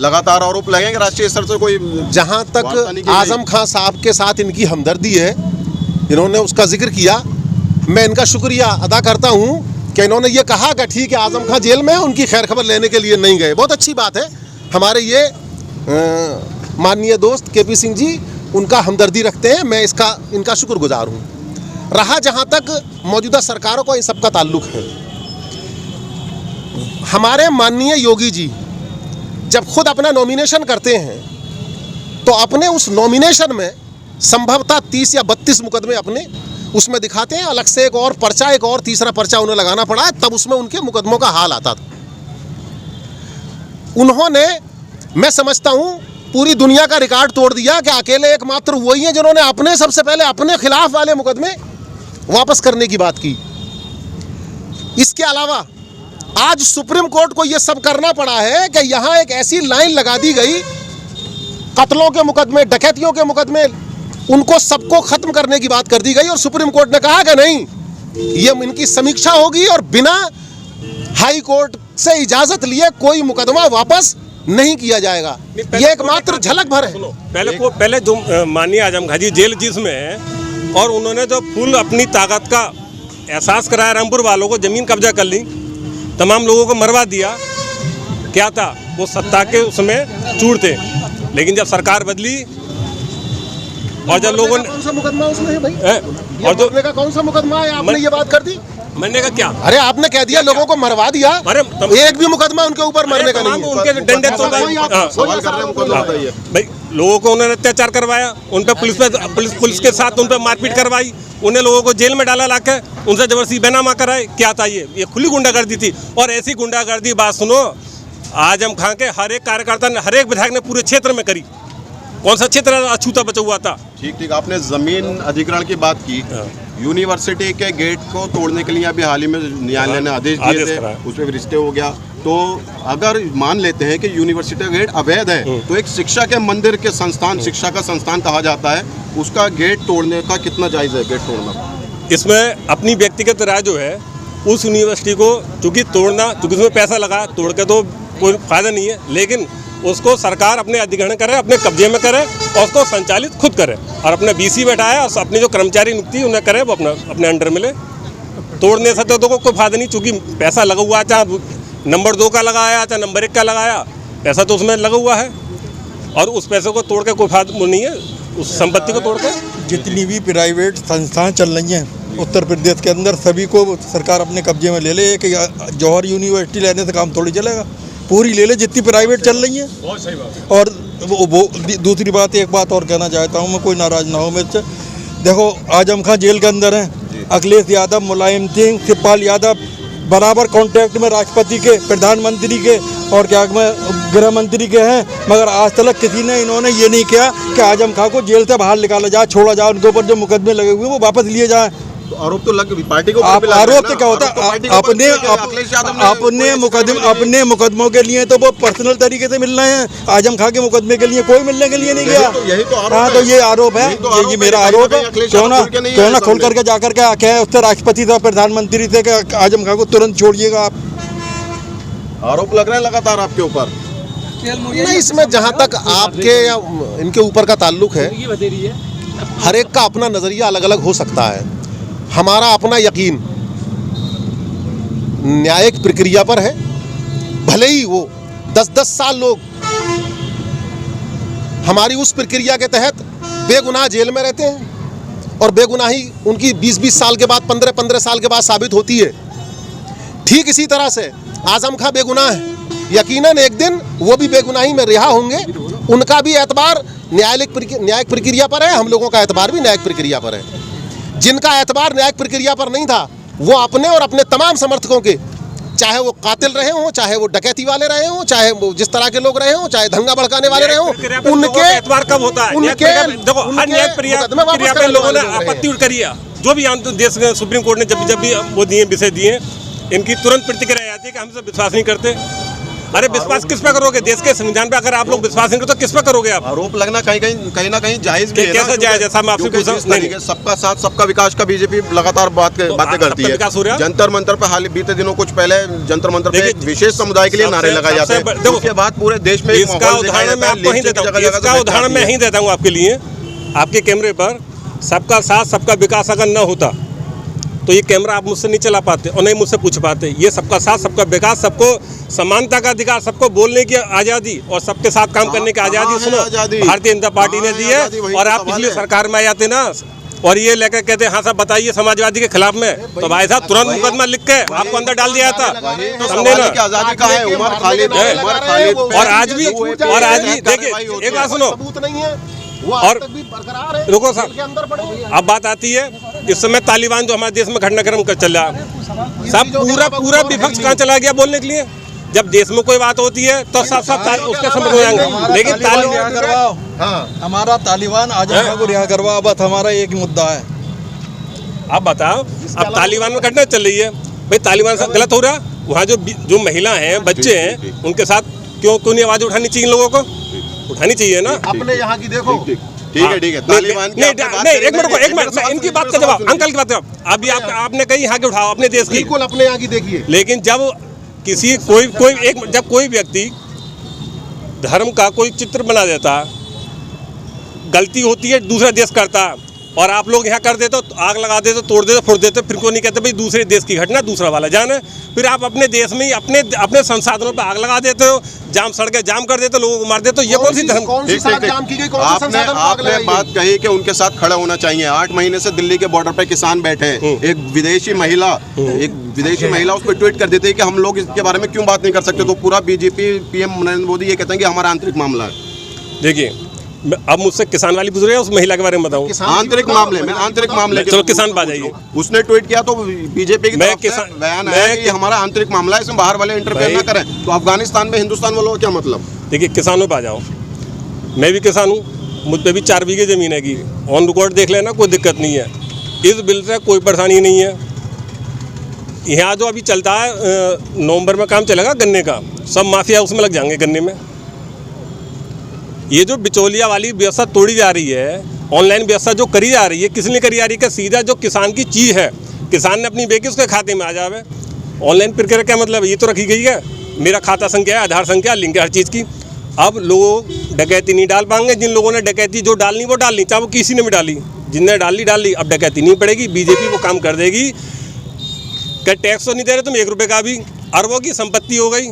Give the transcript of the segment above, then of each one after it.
लगातार आरोप लगेंगे राष्ट्रीय स्तर से कोई। जहां तक आजम खां साहब के साथ इनकी हमदर्दी है, इन्होंने उसका जिक्र किया, मैं इनका शुक्रिया अदा करता हूं कि इन्होंने ये कहा कि ठीक है आजम खां जेल में है, उनकी खैर खबर लेने के लिए नहीं गए। बहुत अच्छी बात है। हमारे ये माननीय दोस्त केपी सिंह जी उनका हमदर्दी रखते हैं, मैं इनका शुक्रगुजार हूँ। रहा जहाँ तक मौजूदा सरकारों का इन सबका ताल्लुक है, हमारे माननीय योगी जी जब खुद अपना नॉमिनेशन करते हैं तो अपने उस नॉमिनेशन में संभवतः 30 या 32 मुकदमे अपने उसमें दिखाते हैं। अलग से एक और पर्चा, एक और तीसरा पर्चा उन्हें लगाना पड़ा है, तब उसमें उनके मुकदमों का हाल आता था। उन्होंने, मैं समझता हूं, पूरी दुनिया का रिकॉर्ड तोड़ दिया कि अकेले एकमात्र वही हैं जिन्होंने अपने सबसे पहले अपने खिलाफ वाले मुकदमे वापस करने की बात की। इसके अलावा आज सुप्रीम कोर्ट को यह सब करना पड़ा है कि यहां एक ऐसी लाइन लगा दी गई, कत्लों के मुकदमे, डकैतियों के मुकदमे, उनको सबको खत्म करने की बात कर दी गई और सुप्रीम कोर्ट ने कहा कि नहीं, ये इनकी समीक्षा होगी और बिना हाई कोर्ट से इजाजत लिए कोई मुकदमा वापस नहीं किया जाएगा। ये एकमात्र झलक भर है। पहले जो माननीय आजम खां जी जेल जिसमें है और उन्होंने जो फुल अपनी ताकत का एहसास कराया, रामपुर वालों को जमीन कब्जा कर ली, तमाम लोगों को मरवा दिया, क्या था वो सत्ता के उसमें चूर थे। लेकिन जब सरकार बदली और जब लोगों ने, कौन सा मुकदमा उसमें है भाई, और जो का कौन सा मुकदमा है, आपने ये बात कर दी। मरने का क्या? अरे आपने कह दिया लोगों को मरवा दिया, एक भी मुकदमा उनके ऊपर मरने का नहीं है। उनके डंडे तो सवाल कर रहे हैं, मुकदमा बताइए भाई। लोगों को उन्होंने अत्याचार करवाया, उन पर पुलिस के साथ उन पर मारपीट करवाई, उन्हें लोगों को जेल में डाला लाकर, उनसे जबरदस्ती बेनामा कराए। क्या था ये खुली गुंडागर्दी थी। और ऐसी गुंडागर्दी, बात सुनो, आजम खां के हर एक कार्यकर्ता ने, हर एक विधायक ने पूरे क्षेत्र में करी। कौन सा क्षेत्र अछूता बचा हुआ था? ठीक, आपने जमीन अधिग्रहण की बात की। यूनिवर्सिटी के गेट को तोड़ने के लिए अभी हाल ही में न्यायालय ने आदेश दिए थे, उसमें रिश्ते हो गया। तो अगर मान लेते हैं कि यूनिवर्सिटी का गेट अवैध है, तो एक शिक्षा के मंदिर के संस्थान, शिक्षा का संस्थान कहा जाता है, उसका गेट तोड़ने का कितना जायज़ है? गेट तोड़ना इसमें अपनी व्यक्तिगत राय जो है, उस यूनिवर्सिटी को चूँकि तोड़ना, चूँकि उसमें पैसा लगा, तोड़ के तो कोई फायदा नहीं है, लेकिन उसको सरकार अपने अधिग्रहण करे, अपने कब्जे में करे और उसको संचालित खुद करे और अपने बीसी बैठाए और अपने जो कर्मचारी नियुक्ति उन्हें करे, वो अपने अंडर में ले। तोड़ने से तो कोई फायदा नहीं, चूँकि पैसा लगा हुआ है, चाहे नंबर 2 का लगाया चाहे नंबर 1 का लगाया, पैसा तो उसमें लगा हुआ है और उस पैसे को तोड़ के कोई फायदा नहीं है, उस संपत्ति को तोड़ के। जितनी भी प्राइवेट संस्थाएं चल रही हैं उत्तर प्रदेश के अंदर, सभी को सरकार अपने कब्जे में ले ले। कि जौहर यूनिवर्सिटी लेने से काम थोड़ी चलेगा, पूरी ले ले जितनी प्राइवेट चल रही है। बहुत सही बात। और वो दूसरी बात, एक बात और कहना चाहता हूँ, मैं कोई नाराज ना हो मुझसे। देखो आजम खां जेल के अंदर हैं, अखिलेश यादव, मुलायम सिंह, शिवपाल यादव बराबर कांटेक्ट में राष्ट्रपति के, प्रधानमंत्री के और क्या गृह मंत्री के हैं, मगर आज तक किसी ने इन्होंने ये नहीं किया कि आजम खां को जेल से बाहर निकाला जाए, छोड़ा जाए, उनके ऊपर जो मुकदमे लगे हुए वो वापस लिए जाए। आरोप तो लग पार्टी को, आरोप तो क्या होता है, अपने मुकदमों के लिए तो वो पर्सनल तरीके से मिल रहे हैं, आजम खां के मुकदमे के लिए कोई मिलने के लिए नहीं गया। हाँ, तो ये आरोप है, ये मेरा आरोप है। क्यों ना खोल करके जा करके आके उससे राष्ट्रपति से, प्रधानमंत्री से कि आजम खां को तुरंत छोड़िएगा आप। आरोप लग रहे हैं लगातार आपके ऊपर। नहीं, इसमें जहाँ तक आपके या इनके ऊपर का ताल्लुक है, हर एक का अपना नज़रिया अलग अलग हो सकता है। हमारा अपना यकीन न्यायिक प्रक्रिया पर है, भले ही वो 10-10 साल लोग हमारी उस प्रक्रिया के तहत बेगुनाह जेल में रहते हैं और बेगुनाही उनकी 20-20 साल के बाद, 15-15 साल के बाद साबित होती है। ठीक इसी तरह से आजम खां बेगुनाह है, यकीनन एक दिन वो भी बेगुनाही में रिहा होंगे। उनका भी एतबार न्यायिक प्रक्रिया पर है, हम लोगों का एतबार भी न्यायिक प्रक्रिया पर है। जिनका एतबार न्यायिक प्रक्रिया पर नहीं था, वो अपने और अपने तमाम समर्थकों के, चाहे वो कातिल रहे हों, चाहे वो डकैती वाले रहे हों, चाहे वो जिस तरह के लोग रहे हों, चाहे दंगा भड़काने वाले रहे हों, उनके एतबार कब होता है? देखो, हर न्यायिक प्रक्रिया पे लोगों ने आपत्ति करी है। जो भी देश में सुप्रीम कोर्ट ने जब भी वो दिए विषय दिए, इनकी तुरंत प्रतिक्रिया आती है कि हम सब विश्वास नहीं करते। अरे विश्वास किस पे करोगे? देश के संविधान पे अगर आप लोग विश्वास नहीं करते तो किस पे करोगे आप? आरोप लगना कहीं ना कहीं जायज भी है कैसा जायज? जैसा मैं आपसे पूछा, नहीं सबका साथ सबका विकास का बीजेपी लगातार बातें करती है। विकास हो रहा है। जंतर मंतर पे हाल बीते दिनों कुछ पहले जंतर मंतर पे एक विशेष समुदाय के लिए नारे लगाए जाते हैं, उसके बाद पूरे देश में इसका उदाहरण मैं आपको ही देता हूँ, इसका उदाहरण मैं ही देता हूँ आपके लिए। आपके कैमरे पर सबका साथ सबका विकास अगर न होता तो ये कैमरा आप मुझसे नहीं चला पाते और नहीं मुझसे पूछ पाते। ये सबका साथ सबका विकास, सबको समानता का अधिकार, सबको बोलने की आज़ादी और सबके साथ काम करने की आज़ादी सुनो भारतीय जनता पार्टी ने दी है। और आप पिछली सरकार में आ जाते ना और ये लेकर कहते हैं हाँ साहब बताइए समाजवादी के खिलाफ में, तो भाई साहब तुरंत मुकदमा लिख के आपको अंदर डाल दिया था, समझे ना? आजादी का है उमर खालिद और आज भी देखिए एक बात सुनो और रुको साहब, अब बात आती है इस समय तालिबान जो हमारे देश में घटनाक्रम कर चल रहा है, सब पूरा विपक्ष कहाँ चला गया बोलने के लिए? जब देश में कोई बात होती है तो सब उसके समझ में आएंगे, लेकिन तालिबान करवाओ, हमारा तालिबान आज़म को रिहा करवाओ, बस हमारा एक ही मुद्दा है। आप बताओ, अब तालिबान में घटना चल रही है, भाई तालिबान से गलत हो रहा? वहाँ जो महिला हैं, बच्चे हैं, उनके साथ क्यों नहीं आवाज उठानी चाहिए? लोगों को उठानी चाहिए ना। अपने यहाँ की देखो, ठीक है तालिबान नहीं एक मिनट मैं इनकी बात का जवाब, अंकल की बात का जवाब, अभी आपने कहीं यहाँ के उठाओ अपने देश की, बिल्कुल अपने यहाँ की देखिए। लेकिन जब किसी जब कोई व्यक्ति धर्म का कोई चित्र बना देता, गलती होती है दूसरा देश करता और आप लोग यहाँ कर देते हो, आग लगा देते, तोड़ देते, फोड़ देते, फिर क्यों नहीं कहते भाई दूसरे देश की घटना दूसरा वाला जाने? फिर आप अपने देश में ही अपने संसाधनों पर आग लगा देते हो, सड़कें जाम कर देते हो, लोगों को मार देते हो, ये कौन सी धर्म? आपने बात कही कि उनके साथ खड़ा होना चाहिए। 8 महीने से दिल्ली के बॉर्डर पे किसान बैठे हैं, एक विदेशी महिला उस पर ट्वीट कर देती है कि हम लोग इसके बारे में क्यों बात नहीं कर सकते, तो पूरा बीजेपी पीएम नरेंद्र मोदी ये कहते हैं कि हमारा आंतरिक मामला है। देखिए अब मुझसे किसान वाली पूछ रहे हैं, उस महिला के बारे में बताऊं? आंतरिक मामले चलो किसान बात जाइए। उसने ट्वीट किया तो बीजेपी की तरफ से बयान है कि हमारा आंतरिक मामला है, इसमें बाहर वाले इंटरफेयर ना करें। तो अफगानिस्तान में हिंदुस्तान वालों का क्या मतलब? देखिए किसानों पे आ जाओ, मैं भी किसान हूँ, मुझ पर भी 4 बीघे जमीन है की, ऑन रिकॉर्ड देख लेना, कोई दिक्कत नहीं है, इस बिल से कोई परेशानी नहीं है। यहाँ जो अभी चलता है नवंबर में काम चलेगा गन्ने का, सब माफिया उसमें लग जाएंगे गन्ने में। ये जो बिचौलिया वाली व्यवस्था तोड़ी जा रही है, ऑनलाइन व्यवस्था जो करी जा रही है, किस लिए करी जा रही है? कि सीधा जो किसान की चीज़ है, किसान ने अपनी बेची उसके खाते में आ जावे। ऑनलाइन प्रक्रिया क्या मतलब है? ये तो रखी गई है, मेरा खाता संख्या है, आधार संख्या, लिंक है हर चीज़ की। अब लोग डकैती नहीं डाल पाएंगे, जिन लोगों ने डकैती जो डालनी वो डालनी, चाहे वो किसी ने भी डाली, जिनने डाल ली, अब डकैती नहीं पड़ेगी। बीजेपी वो काम कर देगी कि टैक्स तो नहीं दे रहे तुम 1 रुपये का भी, अरबों की संपत्ति हो गई,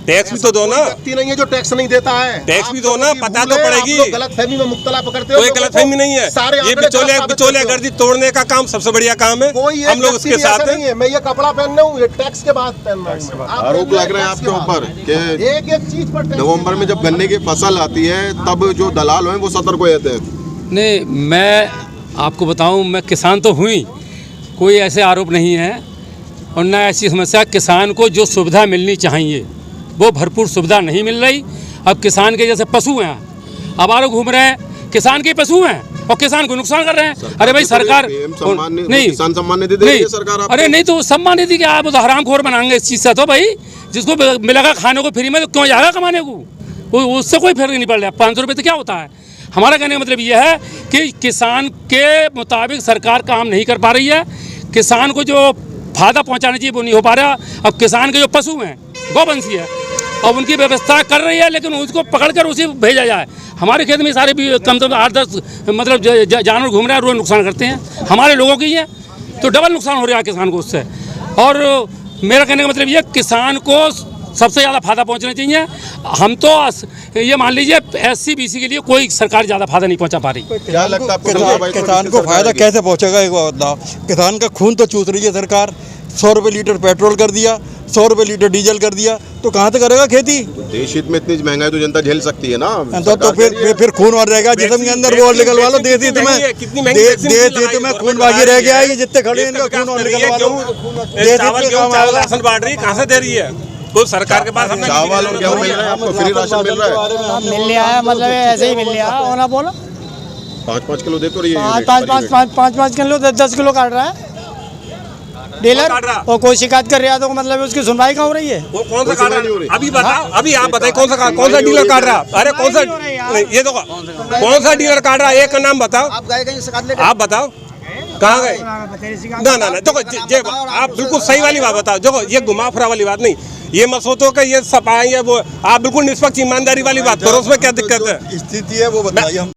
टैक्स भी तो दो ना। व्यक्ति नहीं है जो टैक्स नहीं देता है, टैक्स भी दो ना, पता तो पड़ेगी। गलतफहमी में मुब्तला पकड़ते हो, कोई गलतफहमी नहीं है। ये बिचौलिया गर्दी तोड़ने का काम सबसे बढ़िया काम है, हम लोग उसके साथ हैं। मैं ये कपड़ा पहन रहा हूँ, ये टैक्स के बाद पहन रहा हूँ। आरोप लग रहे हैं आपके ऊपर कि एक चीज पर नवंबर में जब गन्ने की फसल आती है तब जो दलाल हैं वो सतर्क हो जाते हैं। नहीं, मैं आपको बताऊं, मैं किसान तो हुई, कोई ऐसे आरोप नहीं है और न ऐसी समस्या। किसान को जो सुविधा मिलनी चाहिए वो भरपूर सुविधा नहीं मिल रही। अब किसान के जैसे पशु हैं, अब आरो घूम रहे हैं, किसान के पशु हैं और किसान को नुकसान कर रहे हैं। अरे भाई सरकार नहीं, किसान सम्मान निधि दे रही है सरकार। अरे नहीं तो सम्मान निधि क्या, आप तो हरामखोर बनाएंगे इस चीज़ से? तो भाई जिसको मिलेगा खाने को फ्री में तो क्यों जाएगा कमाने को? उससे कोई फर्क नहीं पड़ रहा। 500 रुपये तो क्या होता है? हमारा कहने का मतलब यह है कि किसान के मुताबिक सरकार काम नहीं कर पा रही है। किसान को जो फायदा पहुंचाना चाहिए वो नहीं हो पा रहा। अब किसान के जो पशु हैं, गौवंशी है, और उनकी व्यवस्था कर रही है, लेकिन उसको पकड़कर उसे भेजा जाए। हमारे खेत में सारे भी कम से कम 8-10 मतलब जानवर घूम रहे हैं, रोज नुकसान करते हैं, हमारे लोगों की है, तो डबल नुकसान हो रहा है किसान को उससे। और मेरा कहने का मतलब ये, किसान को सबसे ज़्यादा फायदा पहुंचना चाहिए। हम तो ये मान लीजिए SC-BC के लिए कोई सरकार ज़्यादा फायदा नहीं पहुंचा पा रही। क्या लगता है किसान को फायदा कैसे पहुंचेगा? एक बात बताओ, किसान का खून तो चूस रही है सरकार। 100 रुपये लीटर पेट्रोल कर दिया, 100 रुपये लीटर डीजल कर दिया, तो कहाँ से करेगा खेती? देश हित में इतनी महंगाई तो जनता झेल सकती है ना। तो फिर खून और रहेगा जिसम के अंदर वो निकलवा लो। देश हित में खून बाकी रह गया है, जितने खड़े हैं इनका खून और निकलवा लो। राशन बांट रही कहाँ से दे रही है? तो सरकार के पास चावल और गेहूं मिल रहा है, आपको फ्री राशन मिल रहा है? मिल रहा है, मतलब ऐसे ही मिल रहा है। और ना बोलो 5-5 किलो दे तो रही है, 5-5 किलो 10 किलो काट रहा है। डीलर काट रहा। और कोई शिकायत कर रहा है तो मतलब उसकी सुनवाई कहाँ हो रही है? वो कौन सा कोई काट सुनवाई नहीं हो रही। रहा? अभी बताओ, अभी आप बताइए कौन सा सुनवाई डीलर नहीं काट हो रहा? रही। अरे कौन सा सुनवाई नहीं हो रही यार। नहीं, ये देखो कौन सा डीलर काट रहा है? एक का नाम बताओ, आप गए कहीं शिकायत लेकर? आप बताओ कहाँ गए? ना ना ना, देखो ये आप बिल्कुल सही वाली बात बताओ। देखो ये घुमा फिरा वाली बात नहीं, ये मत सोचो कि ये सफाई है वो, आप बिल्कुल निष्पक्ष ईमानदारी वाली बात करो, उसमें क्या दिक्कत है? स्थिति है वो बताइए हम